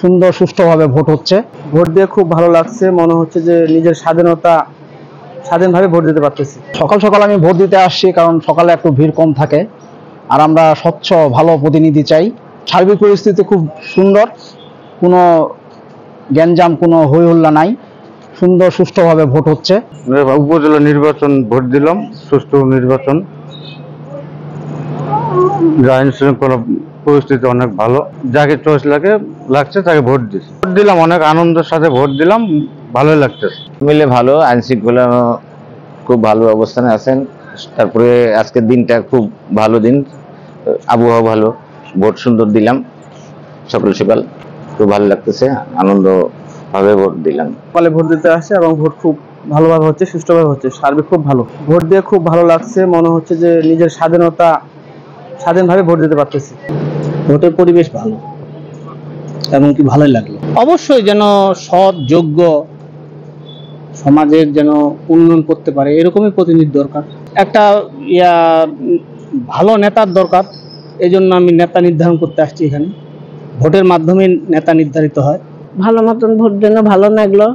সুন্দর সুষ্ঠুভাবে ভোট হচ্ছে। ভোট দিয়ে খুব ভালো লাগছে, মনে হচ্ছে যে নিজের স্বাধীনভাবে ভোট দিতে পারতেছি। সকাল সকাল আমি ভোট দিতে আসছি, কারণ সকালে একটু ভিড় কম থাকে, আর আমরা স্বচ্ছ ভালো প্রতিনিধি চাই। সার্বিক পরিস্থিতি খুব সুন্দর, কোনো গ্যাঞ্জাম, কোনো হই হল্লা নাই, সুন্দর সুষ্ঠুভাবে ভোট হচ্ছে। উপজেলা নির্বাচন ভোট দিলাম, সুষ্ঠু নির্বাচন, আইন শৃঙ্খলা পরিস্থিতি অনেক ভালো, যাকে চয়েস লাগছে তাকে ভোট দিলাম, অনেক আনন্দের সাথে ভোট দিলাম, ভালোই লাগতেছে। মিলে ভালো, আইন শৃঙ্খলা খুব ভালো অবস্থানে আছেন। তারপরে আজকের দিনটা খুব ভালো দিন, আবহাওয়া ভালো, ভোট সুন্দর দিলাম, সকাল সকাল খুব ভালো লাগতেছে, আনন্দ ভাবে ভোট দিলাম। সকালে ভোট দিতে আসছে এবং ভোট খুব ভালোভাবে হচ্ছে, সুষ্ঠুভাবে হচ্ছে, সার্বিক খুব ভালো। ভোট দিয়ে খুব ভালো লাগছে, মনে হচ্ছে যে নিজের স্বাধীনভাবে ভোট দিতে পারতেছি। ভোটের পরিবেশ ভালো, এমনকি ভালোই লাগলো। অবশ্যই যেন সৎ, যোগ্য, সমাজের যেন উন্নয়ন করতে পারে এরকমই প্রতিনিধি দরকার। একটা ভালো নেতার দরকার, এই জন্য আমি নেতা নির্ধারণ করতে আসছি এখানে। ভোটের মাধ্যমে নেতা নির্ধারিত হয়। ভালো মতন ভোট জন্য ভালো লাগলো।